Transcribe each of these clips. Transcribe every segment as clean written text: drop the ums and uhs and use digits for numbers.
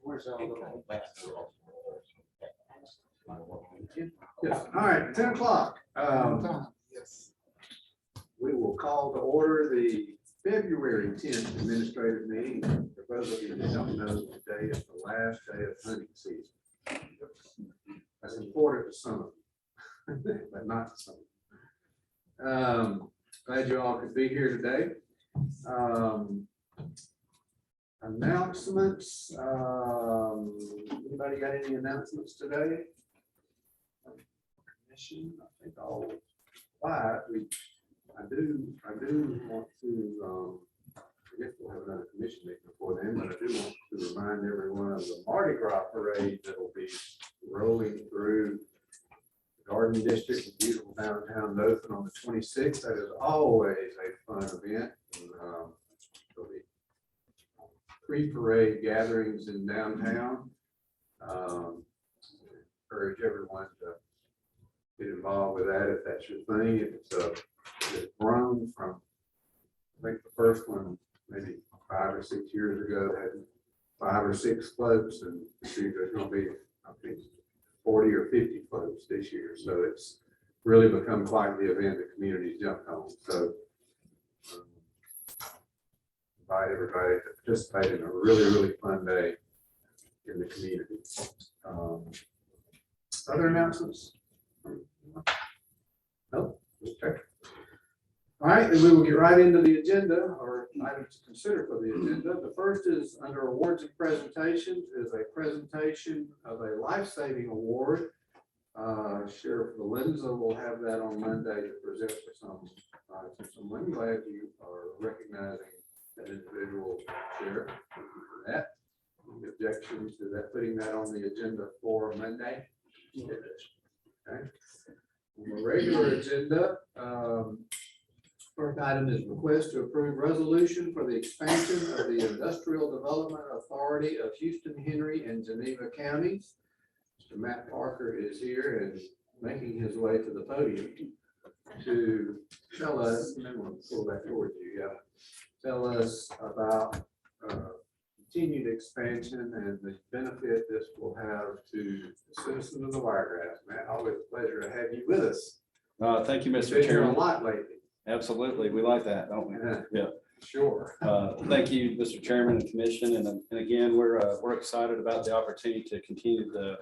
Where's our little basketball? Yes. All right, 10 o'clock. Yes. We will call to order the February 10th administrative meeting. For those of you who don't know, today is the last day of hunting season. That's important to some of you, but not to some. Glad you all could be here today. Announcements. Anybody got any announcements today? Commission, I think all five. I do want to, I guess we'll have another commission meeting before then, but I do want to remind everyone of the Mardi Gras parade that will be rolling through the Garden District in beautiful downtown Dothan on the 26th. That is always a fun event. There'll be pre-parade gatherings in downtown. Encourage everyone to get involved with that if that's your thing. If it's grown from, I think the first one maybe 5 or 6 years ago had 5 or 6 floats, and there's going to be, I think, 40 or 50 floats this year. So it's really become quite the event the community's jumped on. So invite everybody to participate in a really, really fun day in the community. Other announcements? No? Okay. All right, then we will get right into the agenda, or items to consider for the agenda. The first is under awards and presentations, is a presentation of a life-saving award. Sheriff Valenza will have that on Monday to present for someone. I'm glad you are recognizing that individual, Sheriff. Thank you for that. Any objections to that, putting that on the agenda for Monday? Okay. On the regular agenda, first item is request to approve resolution for the expansion of the Industrial Development Authority of Houston, Henry, and Geneva counties. Mr. Matt Parker is here and making his way to the podium to tell us, and then we'll pull that towards you, yeah. Tell us about continued expansion and the benefit this will have to the citizens of the Wiregrass. Matt, always a pleasure to have you with us. Thank you, You've Mr. been here Chairman. a lot lately. Absolutely. We like that, don't we? Yeah. Sure. Thank you, Mr. Chairman and Commission. And again, we're excited about the opportunity to continue the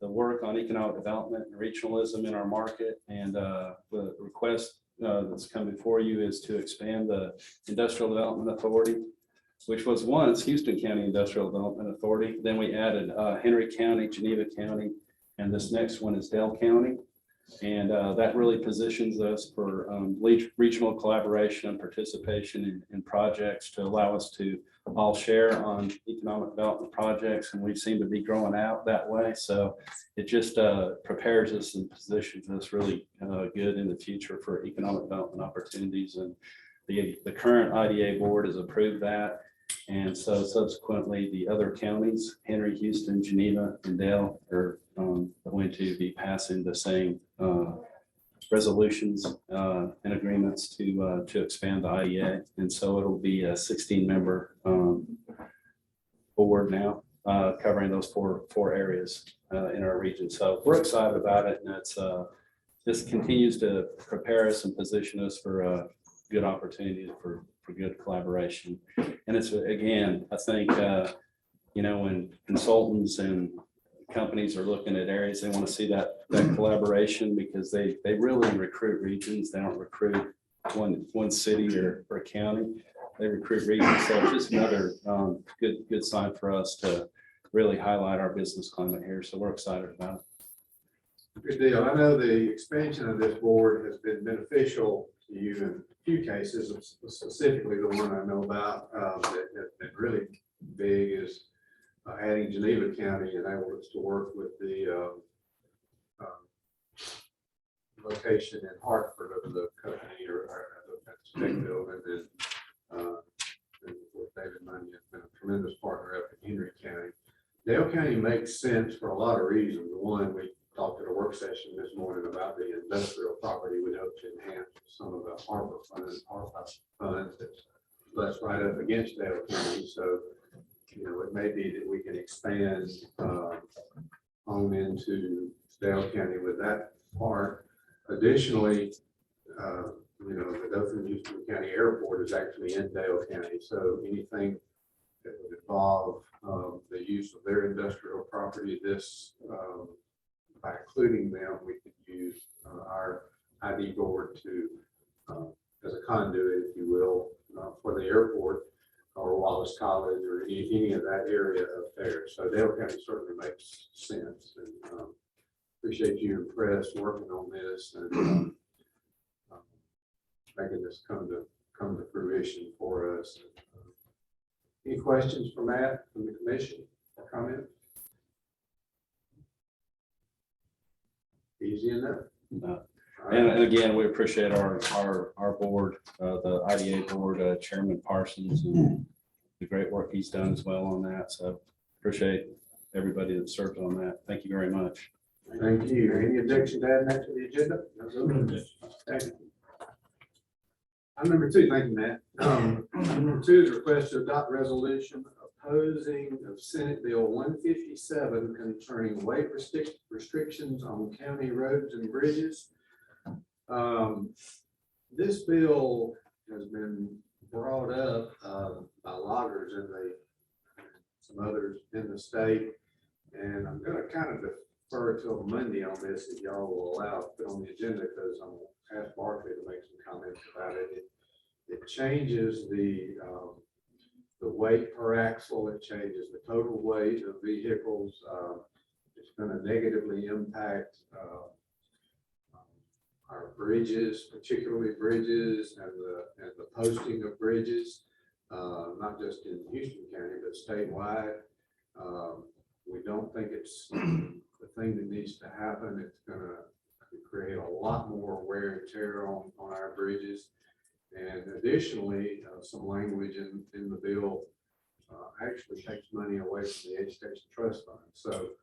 work on economic development and regionalism in our market. And the request that's come before you is to expand the Industrial Development Authority, which was once Houston County Industrial Development Authority. Then we added Henry County, Geneva County, and this next one is Dale County. And that really positions us for regional collaboration and participation in projects to allow us to all share on economic development projects. And we seem to be growing out that way. So it just prepares us and positions us really good in the future for economic development opportunities. And the current IDA board has approved that. And so subsequently, the other counties, Henry, Houston, Geneva, and Dale, are going to be passing the same resolutions and agreements to expand the IDA. And so it'll be a 16-member board now, covering those four areas in our region. So we're excited about it, and it's this continues to prepare us and position us for good opportunities for good collaboration. And it's, again, I think, when consultants and companies are looking at areas, they want to see that collaboration, because they really recruit regions. They don't recruit one city or a county. They recruit regions. So it's just another good sign for us to really highlight our business climate here. So we're excited about it. Good deal. I know the expansion of this board has been beneficial to you in a few cases, specifically the one I know about that has been really big is adding Geneva County enabled us to work with the location in Hartford of the company or at the tech building, and with David Money has been a tremendous partner up in Henry County. Dale County makes sense for a lot of reasons. One, we talked at a work session this morning about the industrial property we hope to enhance some of the harbor funds that's right up against Dale County. So it may be that we can expand on into Dale County with that part. Additionally, the Dothan-Houston County Airport is actually in Dale County, so anything that would involve the use of their industrial property, by including them, we could use our ID board to, as a conduit, if you will, for the airport or Wallace College or any of that area up there. So Dale County certainly makes sense, and appreciate you and Press working on this and making this come to fruition for us. Any questions for Matt from the commission or comment? Easy enough. No. And again, we appreciate our board, the IDA board, Chairman Parsons, and the great work he's done as well on that. So appreciate everybody that served on that. Thank you very much. Thank you. Any objection to adding that to the agenda? Thank you. Item number 2, thank you, Matt. Number 2 is request to adopt resolution opposing of Senate Bill 157 concerning weight restrictions on county roads and bridges. This bill has been brought up by loggers and some others in the state, and I'm going to kind of defer till Monday on this if y'all will allow it to put on the agenda, because I'm going to ask Barkley to make some comments about it. It changes the weight per axle. It changes the total weight of vehicles. It's going to negatively impact our bridges, particularly bridges and the posting of bridges, not just in Houston County, but statewide. We don't think it's the thing that needs to happen. It's going to create a lot more wear and tear on our bridges. And additionally, some language in the bill actually takes money away from the Education Trust Fund. So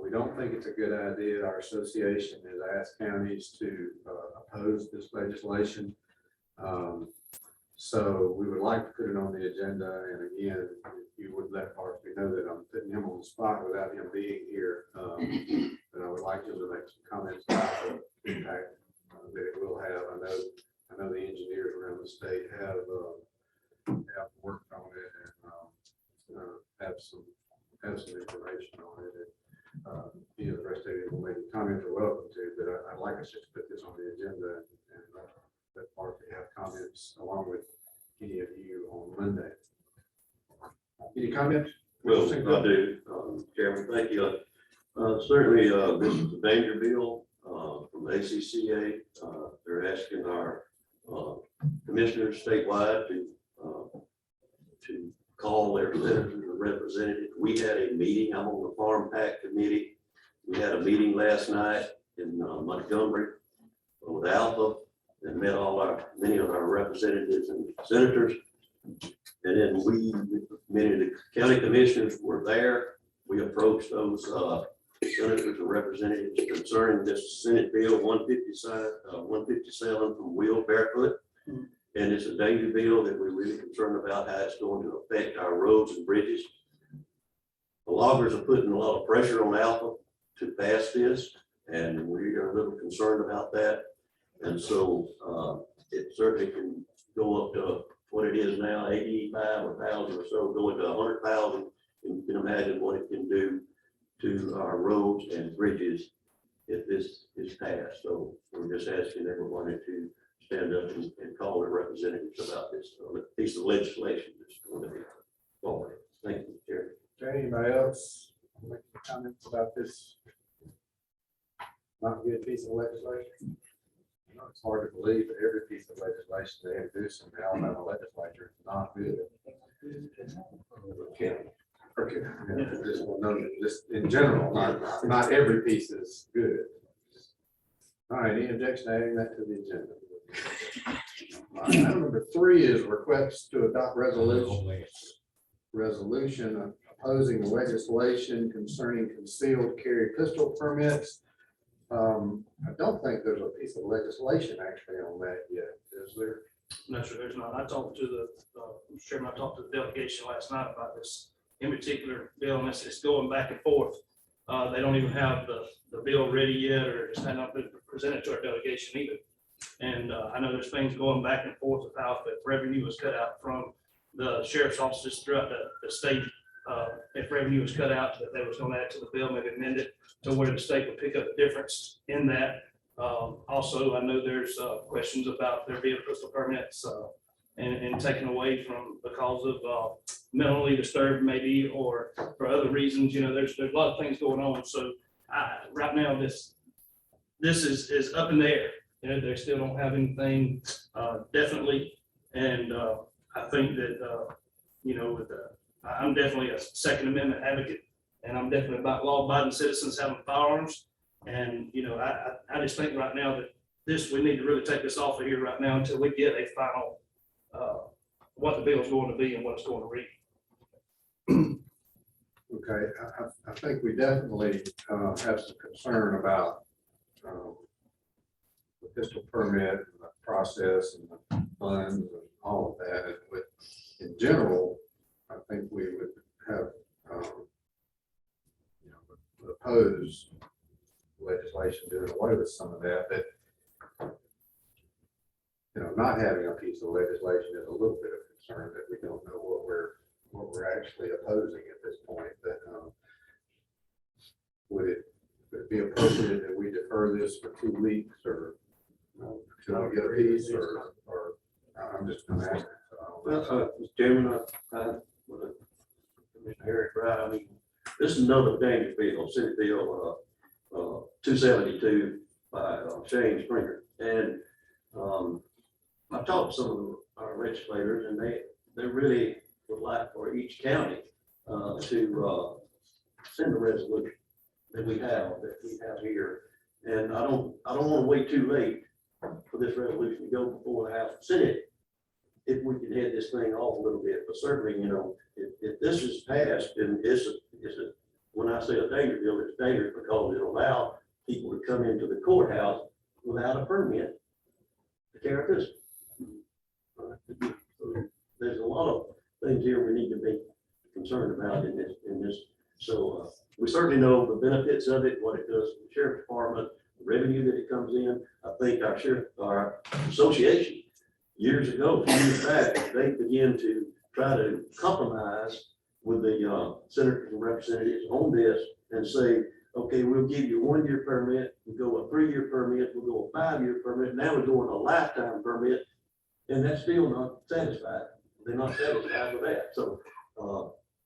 we don't think it's a good idea. Our association has asked counties to oppose this legislation. So we would like to put it on the agenda. And again, if you would let Barkley know that I'm putting him on the spot without him being here, but I would like him to make some comments about the impact that it will have. I know the engineers around the state have worked on it and have some information on it. The rest of you will make comments are welcome to, but I'd like us just to put this on the agenda and let Barkley have comments along with any of you on Monday. Any comments? Well, I do, Chairman, thank you. Certainly, this is a danger bill from the ACCA. They're asking our commissioners statewide to call their senators and representatives. We had a meeting. I'm on the Farm Pack Committee. We had a meeting last night in Montgomery with Alpha and met many of our representatives and senators. And then many of the county commissioners were there. We approached those senators and representatives concerning this Senate Bill 157 from Will Barefoot. And it's a danger bill that we're really concerned about how it's going to affect our roads and bridges. The loggers are putting a lot of pressure on Alpha to pass this, and we are a little concerned about that. And so it certainly can go up to what it is now, 85 or 1,000 or so, going to 100,000. You can imagine what it can do to our roads and bridges if this is passed. So we're just asking everybody to stand up and call their representatives about this piece of legislation that's going to be forward. Thank you, Chair. Okay, anybody else make comments about this not good piece of legislation? You know, it's hard to believe that every piece of legislation they introduce in the Alabama legislature is not good. Okay. Just will know that just in general, not every piece is good. All right, any objection to adding that to the agenda? Item number 3 is request to adopt resolution opposing legislation concerning concealed carry pistol permits. I don't think there's a piece of legislation actually on that yet, is there? No, sir, there's not. I talked to the chairman, I talked to the delegation last night about this in particular bill, and it's going back and forth. They don't even have the bill ready yet, or it's not been presented to our delegation either. And I know there's things going back and forth with how if revenue was cut out from the sheriff's offices throughout the state. If revenue was cut out, that they was going to add to the bill, maybe amend it to where the state would pick up the difference in that. Also, I know there's questions about there being pistol permits and taken away from because of mentally disturbed maybe, or for other reasons. You know, there's a lot of things going on. So right now, this is up in the air. You know, they still don't have anything definitely. And I think that, you know, with I'm definitely a Second Amendment advocate, and I'm definitely about law-abiding citizens having firearms. And, you know, I just think right now that we need to really take this off of here right now until we get a final, what the bill is going to be and what it's going to read. Okay, I think we definitely have some concern about the pistol permit, and the process, and the funds, and all of that. But in general, I think we would have, you know, would oppose legislation doing away with some of that. But you know, not having a piece of legislation is a little bit of concern that we don't know what we're actually opposing at this point. But would it be appropriate that we defer this for 2 weeks, or should I get a piece, or I'm just gonna ask. Well, Mr. Chairman, Commissioner Harry, right, I mean, this is another dangerous bill, Senate Bill 272 by Shane Springer. And I talked to some of our legislators, and they really would like for each county to send a resolution that we have here. And I don't want to wait too late for this resolution to go before the House and Senate, if we can head this thing off a little bit. But certainly, you know, if this is passed, then when I say a danger bill, it's dangerous because it allows people to come into the courthouse without a permit to carry a pistol. There's a lot of things here we need to be concerned about in this. So we certainly know the benefits of it, what it does for the sheriff's department, the revenue that it comes in. I think our association years ago, a few years back, they began to try to compromise with the senators and representatives on this and say, okay, we'll give you a 1-year permit, we'll go a 3-year permit, we'll go a 5-year permit. Now we're doing a lifetime permit, and that's still not satisfied. They're not satisfied with that. So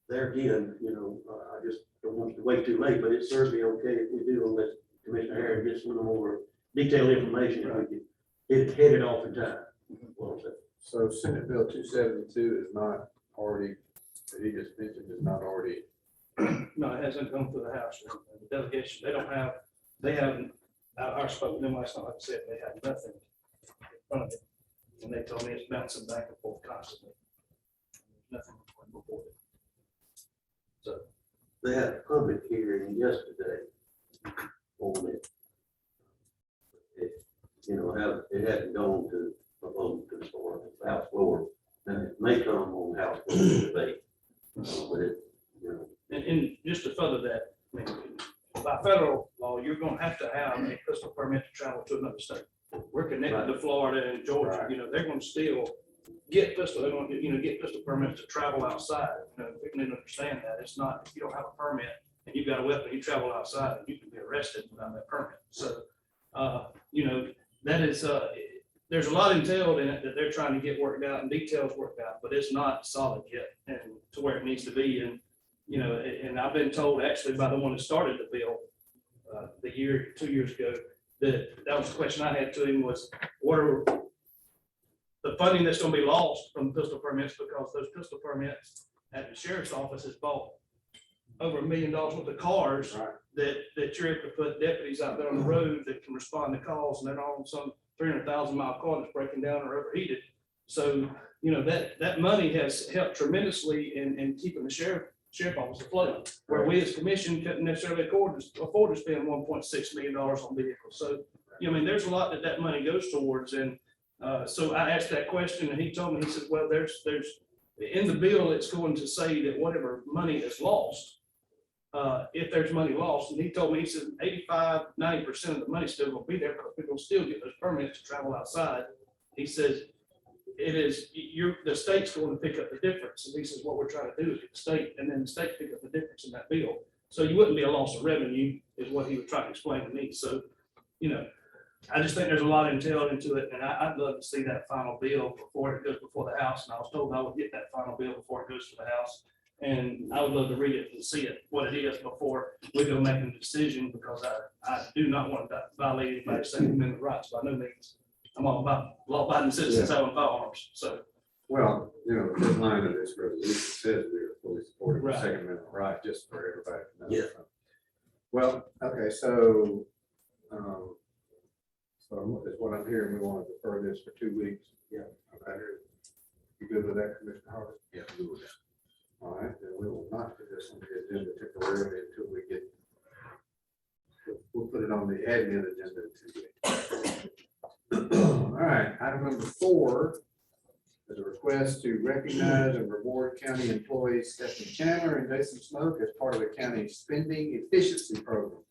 there again, you know, I just don't want to wait too late, but it's certainly okay if we do, unless Commissioner Harris gets a little more detailed information, if we can head it off in time. So Senate Bill 272 is not already, that he just mentioned, is not already. No, it hasn't come through the House. The delegation, they haven't, I spoke to them last night, like I said, they had nothing in front of it. And they told me it's bouncing back and forth constantly. Nothing before it. So They had a public hearing yesterday on it. You know, it hadn't gone to the vote to the floor, the House floor, and it may come on House floor debate. But it, you know. And just to further that, I mean, by federal law, you're gonna have to have a pistol permit to travel to another state. We're connected to Florida and Georgia, Right. you know, they're gonna still get pistol, they're gonna, you know, get pistol permits to travel outside. You know, we can understand that. It's not, if you don't have a permit and you've got a weapon, you travel outside, you can be arrested without that permit. So, you know, that is, there's a lot entailed in it that they're trying to get worked out and details worked out, but it's not solid yet and to where it needs to be. And, you know, and I've been told actually by the one that started the bill, 2 years ago, that was the question I had to him was, what are the funding that's going to be lost from pistol permits, because those pistol permits at the sheriff's office is bought over $1 million worth of cars. Right. that you're able to put deputies out there on the road that can respond to calls, and they're not on some 300,000-mile car that's breaking down or overheated. So, you know, that money has helped tremendously in keeping the sheriff office afloat, where we as commission couldn't necessarily afford to spend $1.6 million on vehicles. So, you know, I mean, there's a lot that money goes towards. And so I asked that question, and he told me, he said, well, there's in the bill, it's going to say that whatever money is lost, if there's money lost, and he told me, he said 85–90% of the money still gonna be there, because people still get those permits to travel outside. He says, the state's going to pick up the difference. And he says, what we're trying to do is get the state, and then the state pick up the difference in that bill. So you wouldn't be a loss of revenue, is what he was trying to explain to me. So, I just think there's a lot entailed into it, and I'd love to see that final bill before it goes before the House. And I was told I would get that final bill before it goes to the House. And I would love to read it and see it, what it is, before we go make a decision, because I do not want to violate anybody's Second Amendment rights by no means. I'm all about law-abiding citizens having firearms, so. Well, the first line of this resolution says we are fully supporting the Right. Second Amendment right, just for everybody to know. Yeah. Well, okay, so, is what I'm hearing, we want to defer this for 2 weeks. Yeah. Okay. You good with that, Commissioner Howard? Yeah. Good with that. All right, then we will not put this on the agenda temporarily until we get, we'll put it on the admin agenda in 2 weeks. All right, item number 4 is a request to recognize and reward county employees Stephanie Chandler and Jason Smoke as part of the county spending efficiency program.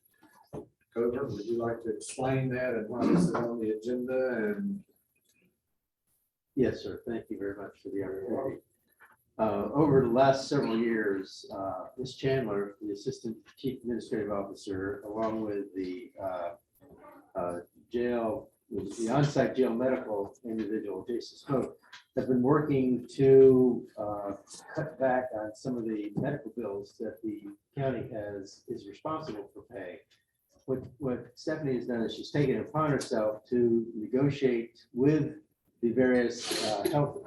Cover, would you like to explain that and why this is on the agenda? And Yes, sir. Thank you very much for the opportunity. Over the last several years, Ms. Chandler, the Assistant Chief Administrative Officer, along with the on-site jail medical individual, Jason Smoke, have been working to cut back on some of the medical bills that the county is responsible for paying. What Stephanie has done is she's taken it upon herself to negotiate with the various health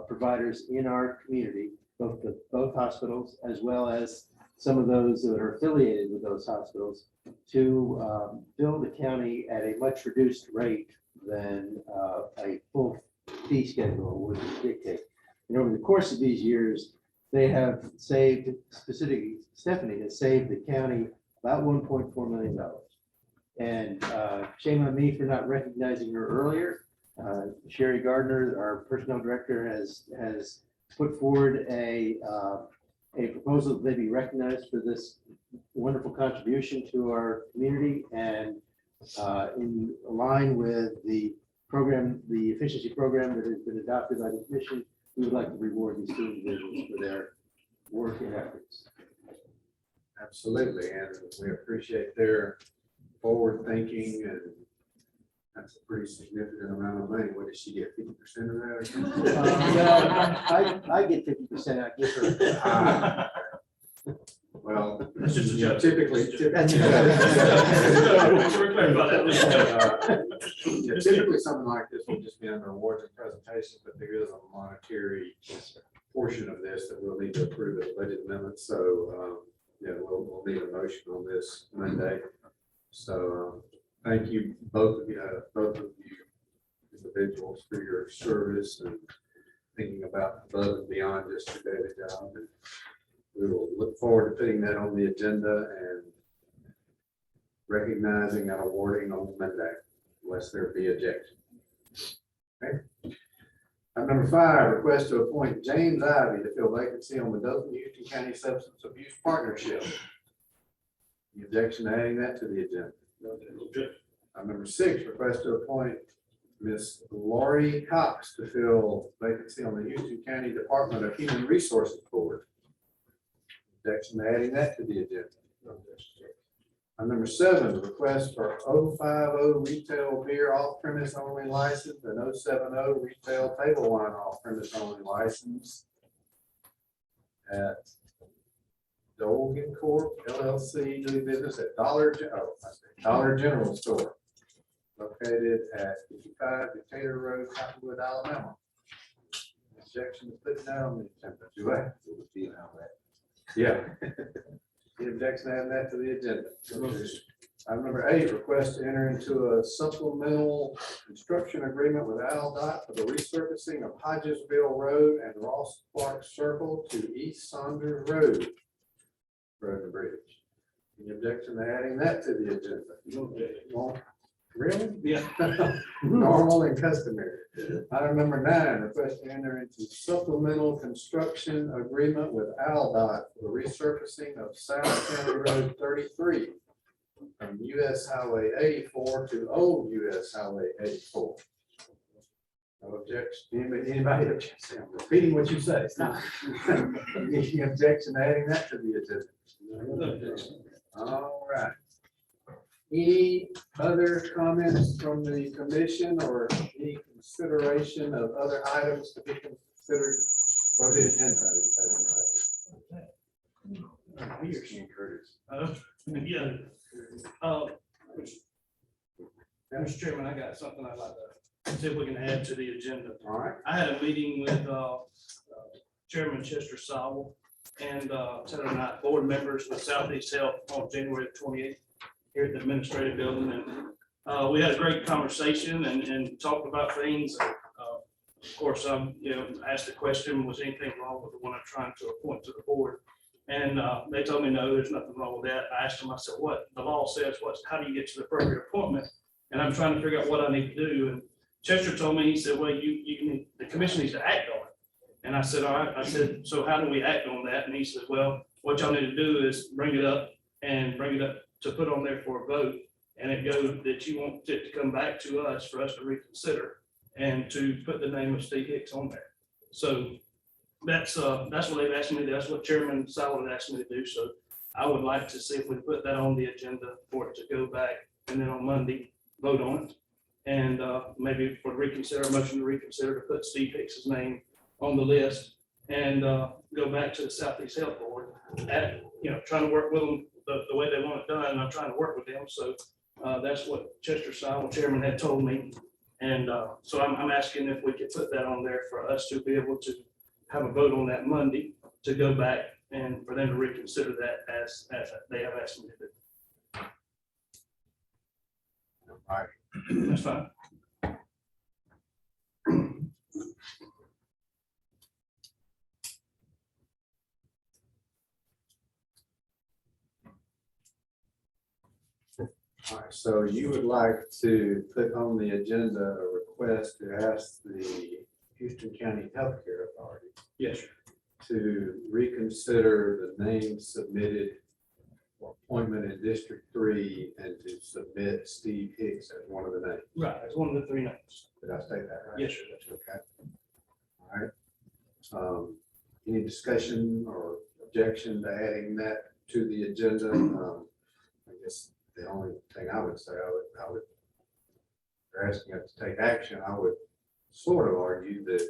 providers in our community, both hospitals, as well as some of those that are affiliated with those hospitals, to bill the county at a much reduced rate than a full fee schedule would dictate. And over the course of these years, they have saved, specifically Stephanie has saved the county about $1.4 million. And shame on me for not recognizing her earlier. Sherry Gardner, our personnel director, has put forward a proposal that they be recognized for this wonderful contribution to our community, and in line with the program, the efficiency program that has been adopted by the commission, we would like to reward these two individuals for their work and efforts. absolutely, and we appreciate their forward thinking, and that's a pretty significant amount of money. What did she get, 50% of that or something? I get 50%, I give her. Well, That's just a joke. typically. That's a We're clear about that. Typically, something like this will just be under awards and presentations, but there is a monetary portion of this that we'll need to approve as a budget amendment. So, we'll need a motion on this Monday. So, thank you, both of you individuals, for your service and thinking about above and beyond just your daily job. And we will look forward to putting that on the agenda and recognizing and awarding on Monday, unless there be objection. Okay. Item number 5, request to appoint James Ivy to fill vacancy on the Dothan-Houston County Substance Abuse Partnership. The objection to adding that to the agenda. Item number 6, request to appoint Ms. Lori Cox to fill vacancy on the Houston County Department of Human Resources Board. Objection to adding that to the agenda. Item number 7, request for 050 retail beer off-premise only license and 070 retail table wine off-premise only license at Dolgan Corp. LLC doing business at Dollar General Store located at 55 Decatur Road, Cottonwood, Alabama. Objection to putting that on the agenda. Do I? Yeah. The objection to adding that to the agenda. Item number 8, request to enter into a supplemental construction agreement with AlDOT for the resurfacing of Hodgesville Road and Ross Clark Circle to East Saunders Road. Road and Bridge. Any objection to adding that to the agenda? No. Really? Yeah. Normal and customary. Item number 9, request to enter into supplemental construction agreement with AlDOT for the resurfacing of South County Road 33 from US Highway 84 to old US Highway 84. No objection. Anybody objection? I'm repeating what you said. Any objection to adding that to the agenda? All right. Any other comments from the commission or any consideration of other items to be considered for the agenda? Here, King Curtis. Yeah. Mr. Chairman, I got something I'd like to see if we can add to the agenda. All right. I had a meeting with Chairman Chester Sowell and Saturday night board members with Southeast Health on January 28th here at the administrative building. And we had a great conversation and talked about things. Of course, asked the question, was anything wrong with the one I'm trying to appoint to the board? And they told me, no, there's nothing wrong with that. I asked them, I said, what the law says, how do you get to the appropriate appointment? And I'm trying to figure out what I need to do. And Chester told me, he said, well, the commission needs to act on it. And I said, all right. I said, so how do we act on that? And he said, well, what y'all need to do is bring it up to put on there for a vote. And it goes that you want it to come back to us for us to reconsider and to put the name of Steve Hicks on there. So that's what they've asked me to do. That's what Chairman Sowell asked me to do. So I would like to see if we put that on the agenda for it to go back and then on Monday, vote on it. And maybe for motion to reconsider to put Steve Hicks's name on the list and go back to the Southeast Health Board at, trying to work with them the way they want it done. And I'm trying to work with them. So that's what Chester Sowell, Chairman, had told me. And so I'm asking if we could put that on there for us to be able to have a vote on that Monday to go back and for them to reconsider that as they have asked me to do. All right. That's fine. All right, so you would like to put on the agenda a request to ask the Houston County Healthcare Authority Yes, sir. to reconsider the name submitted for appointment in District 3 and to submit Steve Hicks as one of the names. Right. It's one of the three names. Did I state that right? Yes, sir. That's Okay. All right. Any discussion or objection to adding that to the agenda? I guess the only thing I would say, I would, they're asking us to take action. I would sort of argue that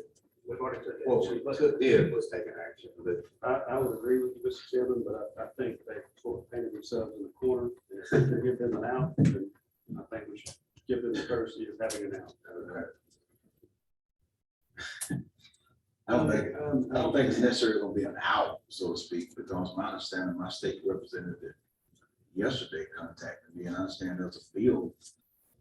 We've already took what we did was take an action, but I would agree with you, Mr. Chairman, but I think they sort of painted themselves in the corner. If they give them an out, then I think we should give them the courtesy of having an out. I don't think it's necessarily gonna be an out, so to speak, because my understanding, my state representative yesterday contacted me, and I understand there's a field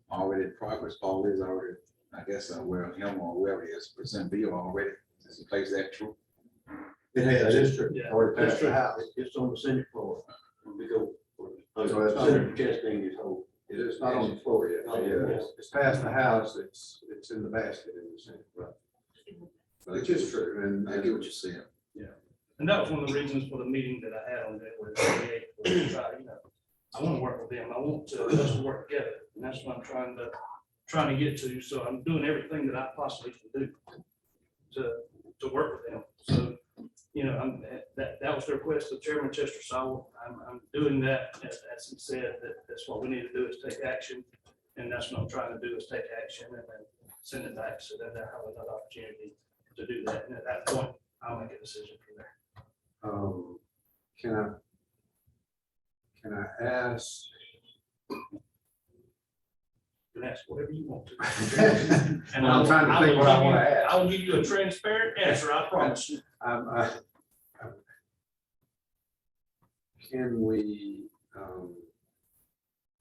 already in progress. Paul is already, I guess, aware of him or whoever he is, present bill already. Is the place that true? it has district Yeah. or passed the house. It's on the Senate floor. We go. So it's Senator Chastain is home. It is not on the floor yet. Yeah, it's past the house. It's in the basket in the Senate. Right. Which is true. And I get what you're saying. And that was one of the reasons for the meeting that I had on January 28th. I want to work with them. I want us to work together. And that's what I'm trying to get to. So I'm doing everything that I possibly can do to work with them. So, that was the request of Chairman Chester Sowell. I'm doing that, as he said, that's what we need to do is take action. And that's what I'm trying to do is take action and then send it back so that they have another opportunity to do that. And at that point, I'll make a decision from there. Can I ask? You can ask whatever you want to. And I'm trying to think what I want to ask. I will give you a transparent answer, I promise you. Can we,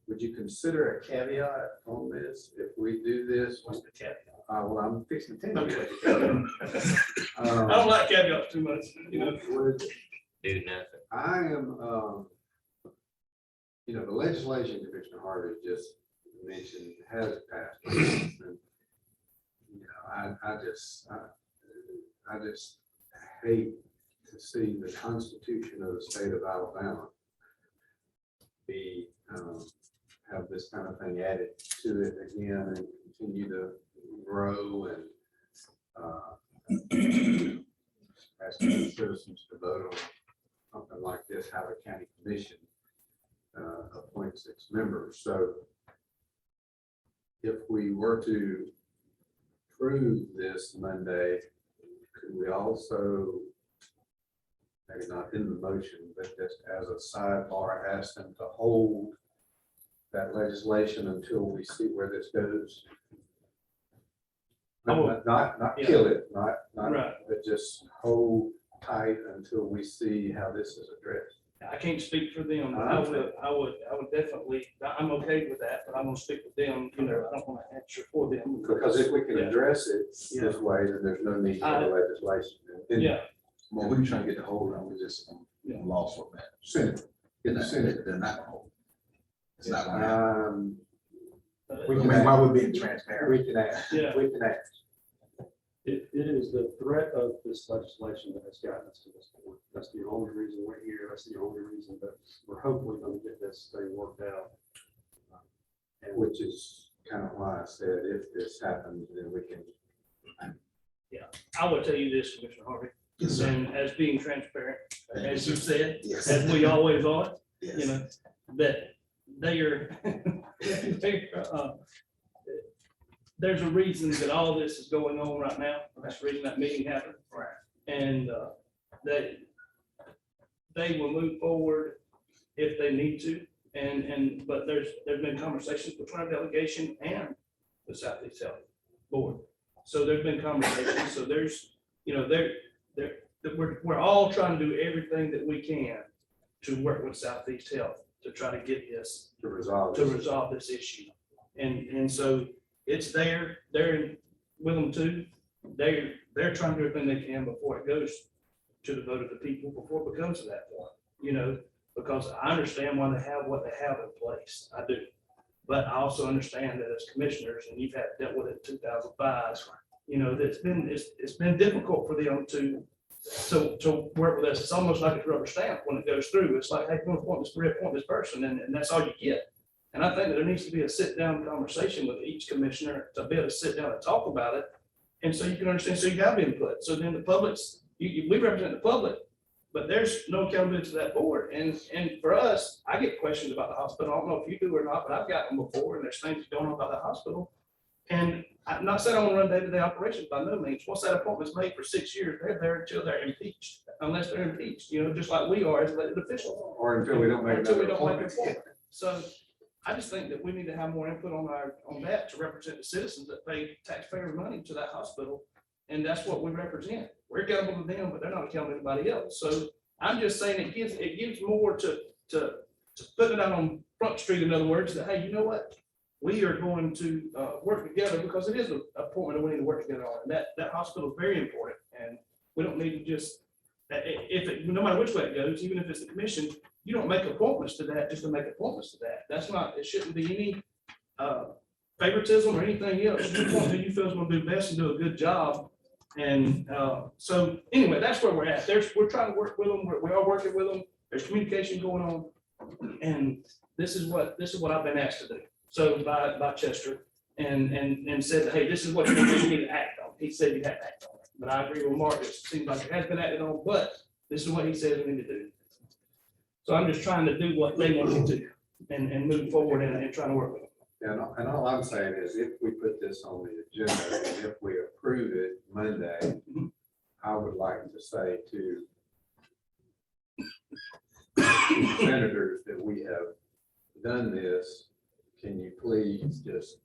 would you consider a caveat on this if we do this? What's the caveat? Well, I'm fixing to tell you. Okay. I don't like caveats too much, Would- Do nothing. I am, the legislation Commissioner Harvey just commission has passed. And, you know, I just hate to see the Constitution of the state of Alabama be, have this kind of thing added to it again and continue to grow and asking the citizens to vote on something like this, how the county commission appoints its members. So if we were to approve this Monday, could we also, maybe not in the motion, but just as a sidebar, ask them to hold that legislation until we see where this goes? Not kill it, not, Right. but just hold tight until we see how this is addressed. I can't speak for them, but I would definitely, I'm okay with that, but I'm gonna speak with them, you know, I don't wanna answer for them. Because if we can Yeah. address it this way, then there's no need for the legislation. And Yeah, Well, we trying to get the hold on, we just Yeah. lost for that. Senate, They're not gonna hold. It's not gonna happen. Uh, I mean, why we're being transparent? we can ask, Yeah. we can ask. It is the threat of this legislation that has gotten us to this point. That's the only reason we're here. That's the only reason that we're hopefully going to get this thing worked out. And Which is kind of why I said if this happens, then we can. I would tell you this, Commissioner Harvey, Yes, sir. and as being transparent, as you said, Yes. as we always are, Yes. you know, that they are, there's a reason that all this is going on right now. That's the reason that meeting happened. Right. And they will move forward if they need to. But there's been conversations between our delegation and the Southeast Health Board. So there's been conversations. So there's, you know, we're all trying to do everything that we can to work with Southeast Health to try to get this, To resolve to this. resolve this issue. And so it's there, they're willing to, they're trying to do everything they can before it goes to the vote of the people, before it becomes to that point, you know, because I understand why they have what they have in place. I do. But I also understand that as commissioners, and you've had dealt with it in 2005, you know, it's been difficult for them to work with us. It's almost like a rubber stamp when it goes through. It's like, hey, we're going to reappoint this person, and that's all you get. And I think that there needs to be a sit-down conversation with each commissioner to be able to sit down and talk about it. And so you can understand, so you have input. So then the public's, we represent the public, but there's no accountability to that board. And for us, I get questions about the hospital. I don't know if you do or not, but I've gotten them before, and there's things going on about the hospital. And I'm not saying I want to run day-to-day operations by no means. Once that appointment's made for 6 years, they're there until they're impeached, unless they're impeached, you know, just like we are as elected officials. Or until we don't make Until we another don't make an appointment. appointment. So I just think that we need to have more input on that to represent the citizens that pay taxpayer money to that hospital. And that's what we represent. We're accountable to them, but they're not accountable to anybody else. So I'm just saying it gives more to put it out on Front Street, in other words, that, hey, you know what? We are going to work together, because it is an appointment that we need to work together on. And that hospital is very important. And we don't need to just, no matter which way it goes, even if it's the commission, you don't make appointments to that just to make appointments to that. That's not, it shouldn't be any favoritism or anything else. You appoint who you feel is going to do best and do a good job. And so anyway, that's where we're at. We're trying to work with them. We are working with them. There's communication going on. And this is what I've been asked to do. So by Chester and said, hey, this is what you need to act on. He said you had to act on it. But I agree with Mark. It seems like it has been acted on, but this is what he says we need to do. So I'm just trying to do what they want me to and move forward and trying to work with them. And all I'm saying is if we put this on the agenda and if we approve it Monday, I would like to say to senators that we have done this, can you please just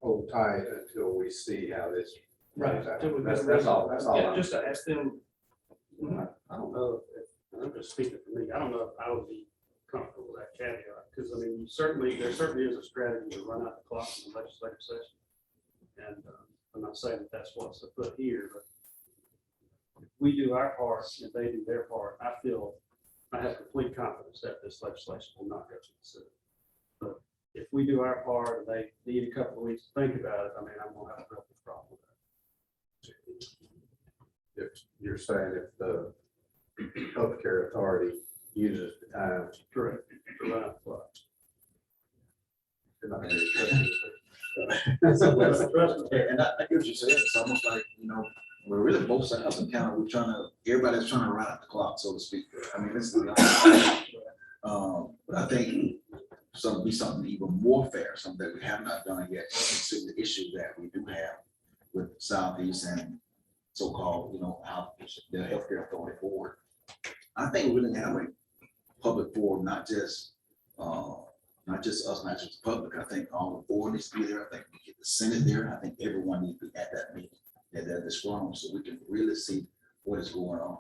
hold tight until we see how this plays out? Till we get a That's all. Yeah, I'm just to ask them. I don't know, I'm just speaking for me, I don't know if I would be comfortable with that caveat, because I mean, there certainly is a strategy to run out the clock in the legislative session. And I'm not saying that that's what's put here, but if we do our part and they do their part, I feel I have complete confidence that this legislation will not go to the Senate. But if we do our part and they need a couple of weeks to think about it, I mean, I'm gonna have a real big problem with that. If you're saying if the healthcare authority uses the time. Correct. To run out the clock. they're not gonna be addressing it. Trust me. And I get what you're saying, it's almost like, we're really both sides of kind of, everybody's trying to run out the clock, so to speak. I mean, it's not. But I think something even more fair, something that we have not done yet, consider the issue that we do have with Southeast and so-called, how the healthcare authority board. I think we really have a public forum, not just us, not just the public. I think all the board needs to be there. I think we get the Senate there. I think everyone needs to be at that meeting, at this forum, so we can really see what is going on.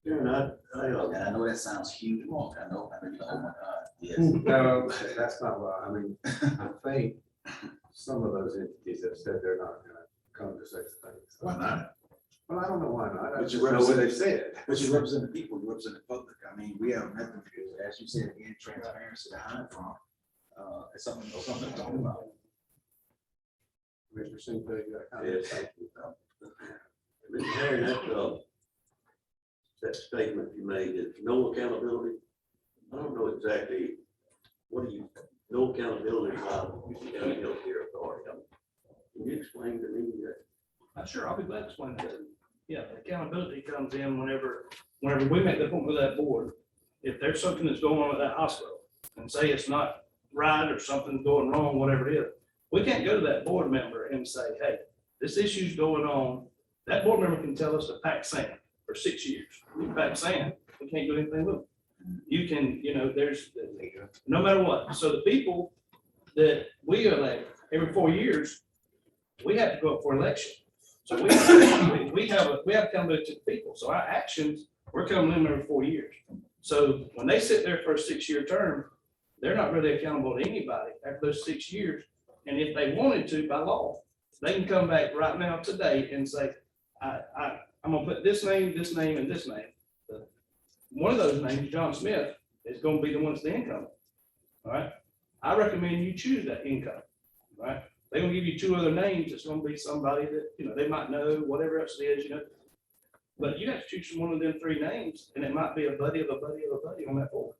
Yeah, and And I know that sounds huge, Mark. I know, oh my God, yes. No, that's not why. I mean, I think some of those entities have said they're not gonna come to such things. Why not? Well, I don't know why not. I But just you know what they represent- said. But you represent the people, you represent the public. I mean, we have nothing, as you said, again, transparency to hide from. It's something to talk about. Mr. Sinclair, you got a Yes. comment? Mr. Harry, that statement you made, is no accountability. I don't know exactly, no accountability by the county healthcare authority. Can you explain to me that? Sure, I'll be glad to explain that. Yeah, the accountability comes in whenever we make the appointment with that board. If there's something that's going on at that hospital and say it's not right or something's going wrong, whatever it is, we can't go to that board member and say, hey, this issue's going on. That board member can tell us to pack sand for 6 years. We pack sand, we can't do anything with it. You can, there's, no matter what. So the people that we elect every 4 years, we have to go up for election. So we have accountability to the people. So our actions, we're coming in every 4 years. So when they sit there for a 6-year term, they're not really accountable to anybody after those 6 years. And if they wanted to, by law, they can come back right now today and say, I'm gonna put this name, and this name. One of those names, John Smith, is gonna be the one that's the income. All right, I recommend you choose that income. All right, they're gonna give you 2 other names. It's gonna be somebody that, they might know, whatever else it is, But you have to choose from one of them 3 names, and it might be a buddy of a buddy of a buddy on that board.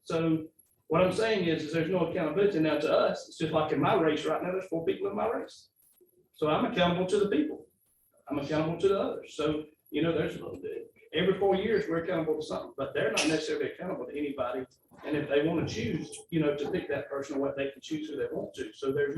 So what I'm saying is there's no accountability now to us. It's just like in my race right now, there's 4 people in my race. So I'm accountable to the people. I'm accountable to the others. So, there's every 4 years, we're accountable to something, but they're not necessarily accountable to anybody. And if they want to choose, to pick that person or what, they can choose who they want to. So there's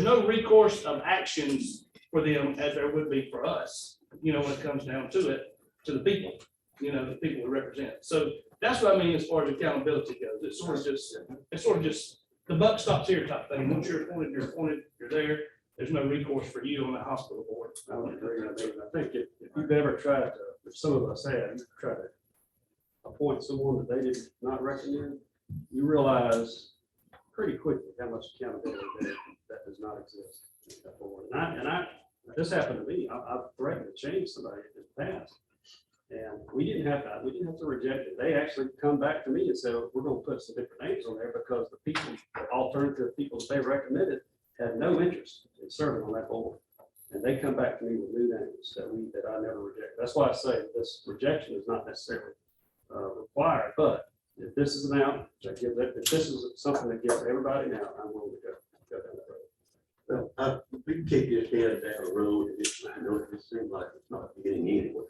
no recourse of actions for them as there would be for us, when it comes down to it, to the people, the people we represent. So that's what I mean as far as accountability goes. It's sort of just the buck stops here type thing. Once you're appointed, you're there. There's no recourse for you on the hospital board. I would agree. I think if you've ever tried to, if some of us have, tried to appoint someone that they did not recommend, you realize pretty quickly how much accountability that does not exist. This happened to me. I've threatened to change somebody in the past. And we didn't have to reject it. They actually come back to me and said, we're going to put some different names on there because the people, the alternative people that they recommended had no interest in serving on that board. And they come back to me with new names that I never reject. That's why I say this rejection is not necessarily required, but if this is an out, if this is something that gives everybody an out, I'm willing to go down that road. Well, we can kick this head down the road, it seems like it's not getting anywhere.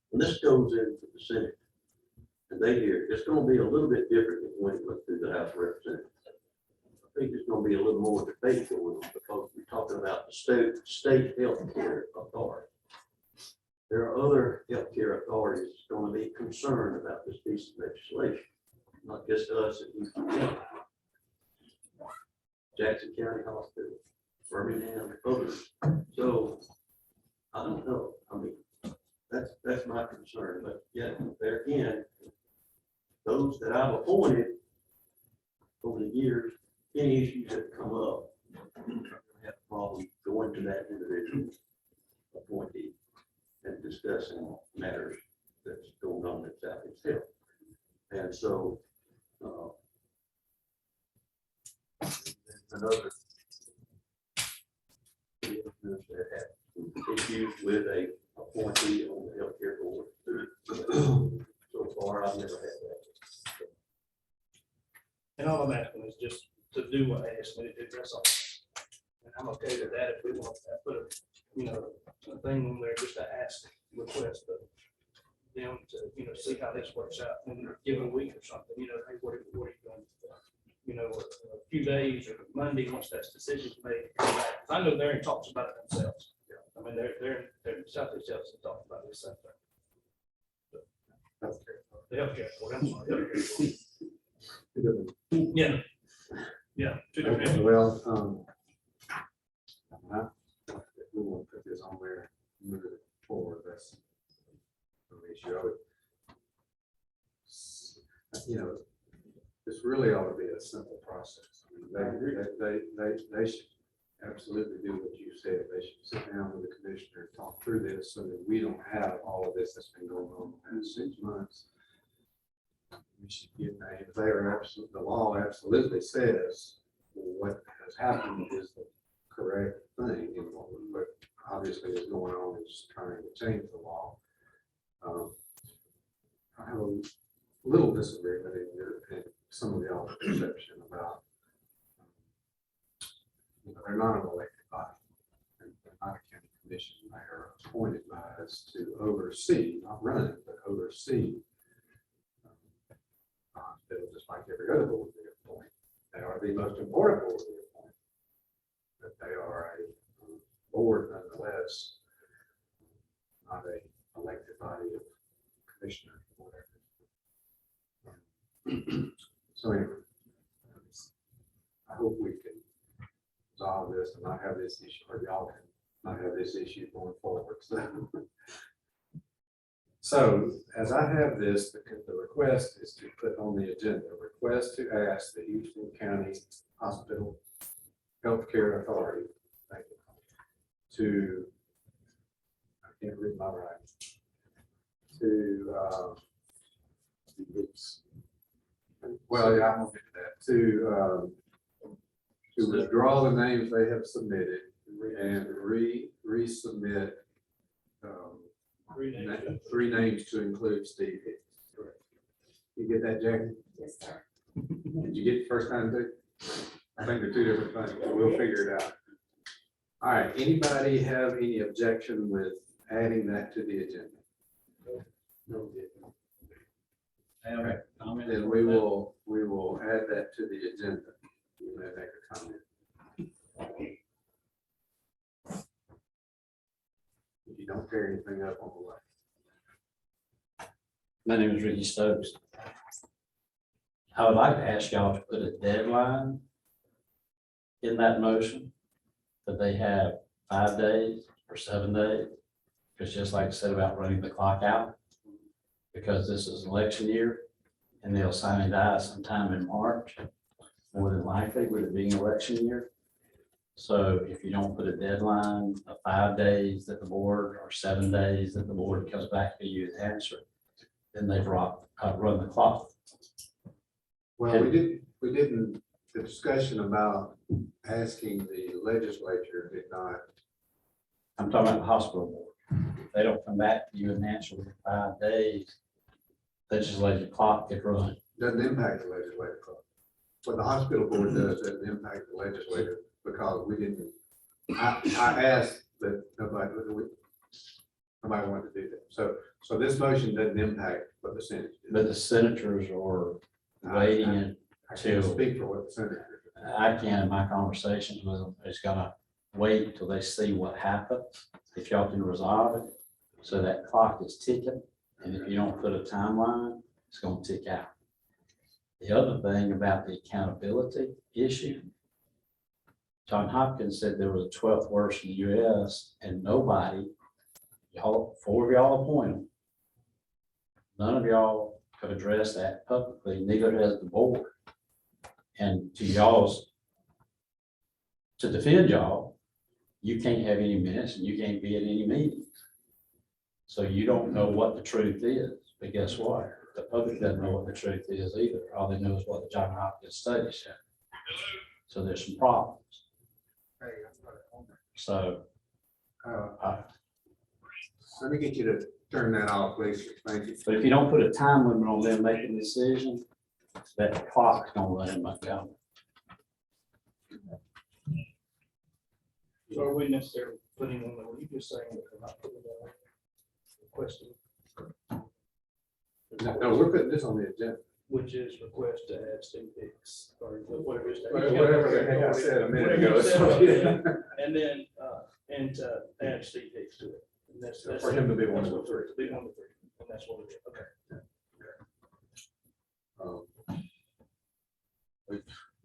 When this goes into the Senate, and they hear, it's gonna be a little bit different than when it went through the House of Representatives. I think there's gonna be a little more debate going on, because we're talking about the state healthcare authority. There are other healthcare authorities gonna be concerned about this piece of legislation, not just us at Houston County. Jackson County Hospital, Birmingham, others. So I don't know. I mean, that's my concern. But yet there again, those that I've appointed over the years, any issues that come up, have a problem going to that individual appointee and discussing matters that's going on in Southeast Hill. And so, another that had issues with a appointee on the healthcare board. So far, I've never had that. And all I'm asking is just to do what I asked me to do, that's all. And I'm okay with that if we want to put a, you know, a thing on there just to ask, request, but them to, you know, see how this works out in a given week or something, you know, hey, what are you doing? You know, a few days or Monday, once that decision's made. I know Darren talks about it themselves. I mean, they're Southeast Health talking about this same thing. The healthcare board, I'm sorry, healthcare board. Yeah. Yeah. Two different entities. Well, we won't put this on there, move it forward, that's an issue. I would, you know, this really ought to be a simple process. I mean, they should absolutely do what you said. They should sit down with the commissioner, talk through this so that we don't have all of this that's been going on the past 6 months. We should get names. They are absolutely, the law absolutely says what has happened is the correct thing, and what obviously is going on is trying to change the law. I have a little disagreement in some of y'all's perception about, you know, they're not an elected body. They're not a county commission. They are appointed by us to oversee, not run it, but oversee. Just like every other board we appoint. They are the most important board we appoint. But they are a board nonetheless, not a elected body of commissioners or whatever. So anyway, I hope we can resolve this and not have this issue, or y'all can not have this issue going forward. So as I have this, the request is to put on the agenda, request to ask the Houston County Hospital Healthcare Authority, thank you, to, I can't read my writing, to, well, yeah, I'm gonna get to that, to withdraw the names they have submitted and resubmit three names to include Steve Hicks. You get that, Jackie? Yes, sir. Did you get the first time too? I think they're two different things, but we'll figure it out. All right, anybody have any objection with adding that to the agenda? No. Okay, then we will add that to the agenda. You may make a comment. If you don't tear anything up on the way. My name is Ricky Stokes. I would like to ask y'all to put a deadline in that motion, that they have 5 days or 7 days. Because just like I said about running the clock out, because this is election year and they'll sign and die sometime in March, more than likely with it being election year. So if you don't put a deadline of 5 days that the board, or 7 days that the board comes back to you to answer, then they've run the clock. Well, we didn't, the discussion about asking the legislature did not. I'm talking about the hospital board. If they don't come back to you and answer within 5 days, legislative clock get run. Doesn't impact the legislative clock. What the hospital board does doesn't impact the legislative, because we didn't, I asked that nobody wanted to do that. So this motion doesn't impact what the Senate did. But the senators are waiting and I can't till- speak for what the Senate did. I can, in my conversations with them, is gonna wait until they see what happens, if y'all can resolve it. So that clock is ticking, and if you don't put a timeline, it's gonna tick out. The other thing about the accountability issue, John Hopkins said there was a 12th worst in the US, and nobody, y'all, 4 of y'all appointed. None of y'all have addressed that publicly, neither has the board. And to y'all's, to defend y'all, you can't have any minutes and you can't be at any meetings. So you don't know what the truth is, but guess what? The public doesn't know what the truth is either. All they know is what the Johns Hopkins study said. So there's some problems. So, Let me get you to turn that off, please. Thank you. but if you don't put a time limit on them making a decision, that clock's gonna run in Montgomery. So are we necessarily putting on, were you just saying that we're not putting on the question, No, we're putting this on the agenda. which is request to add Steve Hicks, or whatever it is. Whatever the heck I said a minute Whatever you ago. said So, about yeah. that. And then, and to add Steve Hicks to it. And that's For him to be one of the that's three. what- To be one of the three, and that's what it is, okay.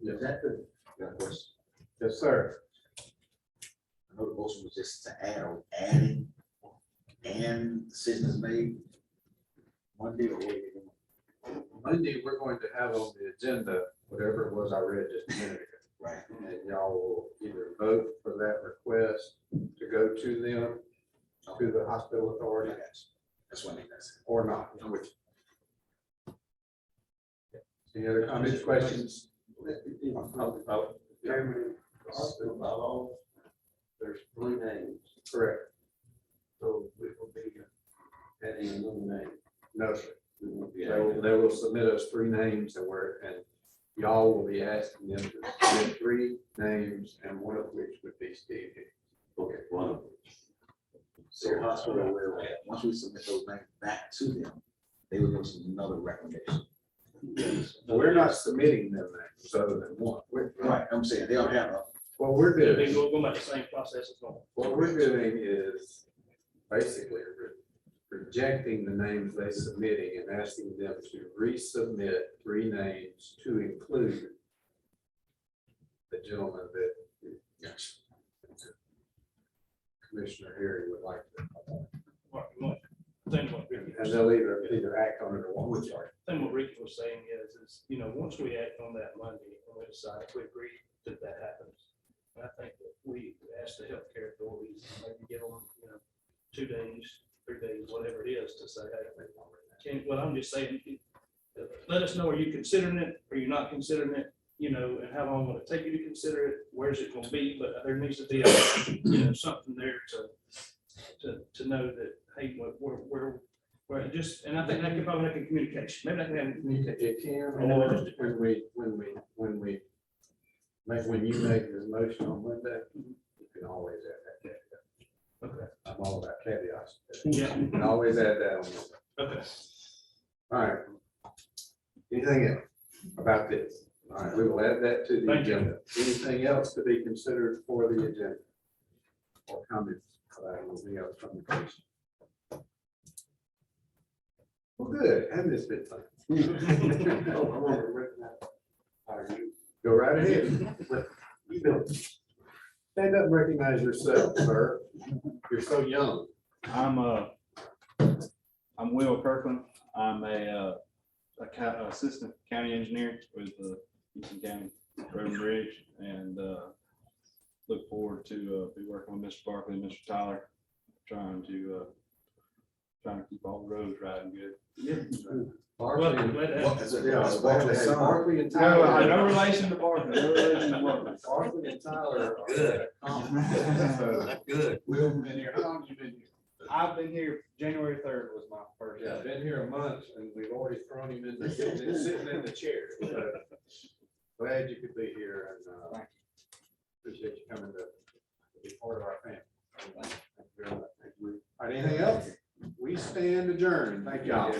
Yes, That the, got a question. yes, sir. I know the motion was just to add or adding and decisions made Monday or what you doing? Monday, we're going to have on the agenda whatever it was I read just a minute ago. Right. And y'all will either vote for that request to go to them, to the hospital authority, That's what I mean, that's it. or not. I'm with Any other comments, questions? Chairman, hospital bylaw, there's 3 names, Correct. so we will be adding another name. No, sir. We won't be They will, adding. they will submit us 3 names and y'all will be asking them to submit 3 names and one of which would be Steve Hicks. Okay, one. So hospital will, once we submit those names back to them, they will give us another recommendation. We're not submitting them names other than one. Right, I'm saying they'll have a, What we're They're doing, going about the same process as normal. what we're doing is basically rejecting the names they submitting and asking them to resubmit 3 names to include the gentleman that yes. Commissioner Harry would like to. Then what Ricky And was- they'll either act on it or won't. then what Ricky was saying is, you know, once we act on that Monday, and we decide if we agree that that happens. And I think that we ask the healthcare authorities, maybe give them, you know, 2 days, 3 days, whatever it is, to say, hey, well, I'm just saying, let us know, are you considering it, are you not considering it? You know, and how long will it take you to consider it, where's it gonna be, but there needs to be, you know, something there to know that, hey, we're just, and I think that could probably make a communication, maybe that can have a communication. It can, or when you make this motion on Monday, you can always add that caveat. Okay. I'm all about caveats. Yeah. You can always add that on. Monday. Okay. All right. Anything else about this? All right, we will add that to the Thank you. agenda. Anything else to be considered for the agenda? Or comments about anything else from the commission? Well, good, and this bit fun. Oh, I want to recognize. Go right ahead. You know, stand up and recognize yourself, sir. You're so young. I'm Will Kirkland. I'm assistant county engineer with the Houston County Road and Bridge, and look forward to be working with Mr. Barkley and Mr. Tyler, trying to keep all the roads riding good. Well, I'm glad to have you. Yeah, Barkley and No, Tyler. no relation to Barkley. No relation to Barkley. Barkley and Tyler. are Good. So, Good. Will, been here, how long you been here? I've been here, January 3rd was my first Yeah, day. been here a month and we've already thrown him in the, sitting in the chair. So, glad you could be here and appreciate you coming to be part of our family. Thank you very much. All right, anything else? We stand adjourned. Thank y'all.